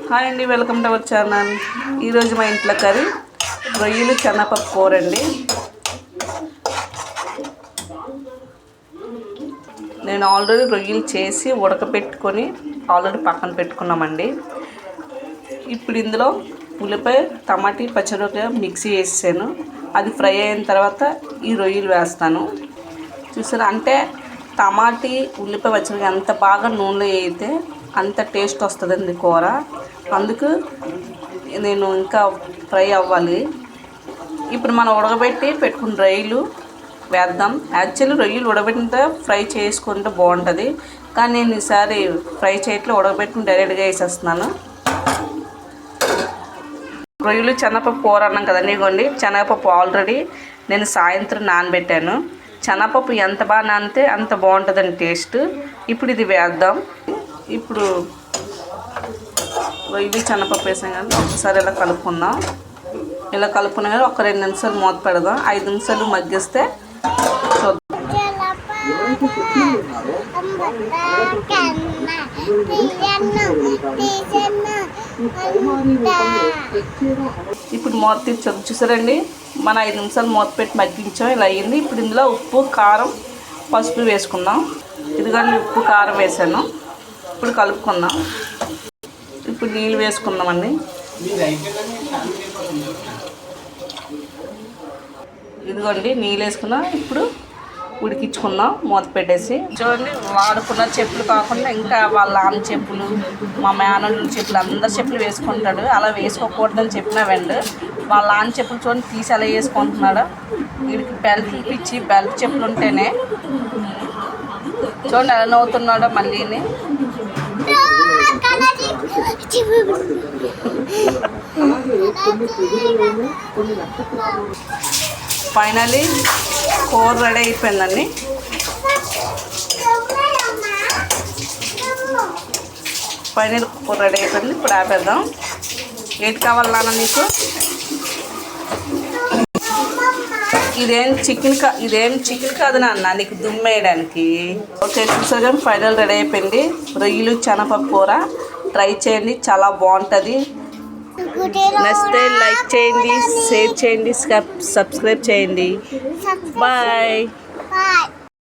Hi అండి, welcome to our channel. ఈరోజు మా ఇంట్లో కర్రీ రొయ్యలు శనగపప్పు కూర అండి. నేను ఆల్రెడీ రొయ్యలు చేసి ఉడకపెట్టుకొని ఆల్రెడీ పక్కన పెట్టుకున్నామండి. ఇప్పుడు ఇందులో ఉల్లిపాయ టమాటీ పచ్చిమిరపకాయ మిక్సీ వేసాను. అది ఫ్రై అయిన తర్వాత ఈ రొయ్యలు వేస్తాను. చూసారా, అంటే టమాటీ ఉల్లిపాయ పచ్చిమిరపకాయ ఎంత బాగా నూనెలో వేయితే అంత టేస్ట్ వస్తుందండి కూర. అందుకు నేను ఇంకా ఫ్రై అవ్వాలి. ఇప్పుడు మనం ఉడకబెట్టి పెట్టుకున్న రొయ్యలు వేద్దాం. యాక్చువల్లీ రొయ్యలు ఉడకబెట్టిన ఫ్రై చేసుకుంటే బాగుంటుంది, కానీ నేను ఈసారి ఫ్రై చేయట్లో ఉడకబెట్టుకుని డైరెక్ట్గా వేసేస్తున్నాను. రొయ్యలు శనగపప్పు కూర అన్నాం కదండి. ఇవ్వండి, శనగపప్పు ఆల్రెడీ నేను సాయంత్రం నానబెట్టాను. శనగపప్పు ఎంత బాగా నానితే అంత బాగుంటుందండి టేస్ట్. ఇప్పుడు ఇది వేద్దాం. ఇప్పుడు రొయ్యలు శనగపప్పు వేసాం కానీ ఒకసారి ఇలా కలుపుకుందాం. ఇలా కలుపుకున్నా కానీ ఒక 2 నిమిషాలు మూత పెడదాం. 5 నిమిషాలు మగ్గిస్తే చూద్దాం. ఇప్పుడు మూత తీసి చూసారండి, మన 5 నిమిషాలు మూత పెట్టి మగ్గించాం. ఇలా అయ్యింది. ఇప్పుడు ఇందులో ఉప్పు, కారం, పసుపు వేసుకుందాం. ఇదిగోండి, ఉప్పు కారం వేసాను. ఇప్పుడు కలుపుకుందాం. ఇప్పుడు నీళ్ళు వేసుకుందామండి. ఇదిగోండి, నీళ్ళు వేసుకున్నాం. ఇప్పుడు ఉడికించుకుందాం మూత పెట్టేసి. చూడండి, వాడుకున్న చెప్పులు కాకుండా ఇంకా వాళ్ళ నాన్న చెప్పులు, మా మేనల్లుల చెప్పులు, అందరి చెప్పులు వేసుకుంటాడు. అలా వేసుకోకూడదని చెప్పినావండి. వాళ్ళ నాన్న చెప్పులు చూడండి తీసి అలా వేసుకుంటున్నాడు. వీడికి బెల్ట్ ఇప్పించి బెల్ట్ చెప్పులు ఉంటేనే చూడండి ఎలా నవ్వుతున్నాడో. మళ్ళీని ఫైనలీ కూర రెడీ అయిపోయిందండి. ఫైనల్ కూర రెడీ అయిపోయింది. ఇప్పుడు ఆపేద్దాం. ఏంటి కావాలన్నా నీకు? ఇదేం చికెన్ కాదు నాన్న, నీకు దుమ్మేయడానికి. ఓకే, చూసాగా ఫైనల్ రెడీ అయిపోయింది. రొయ్యలు శనగపప్పు కూర. ట్రై చేయండి, చాలా బాగుంటుంది. నచ్చితే లైక్ చేయండి, షేర్ చేయండి, సబ్స్క్రైబ్ చేయండి. బాయ్.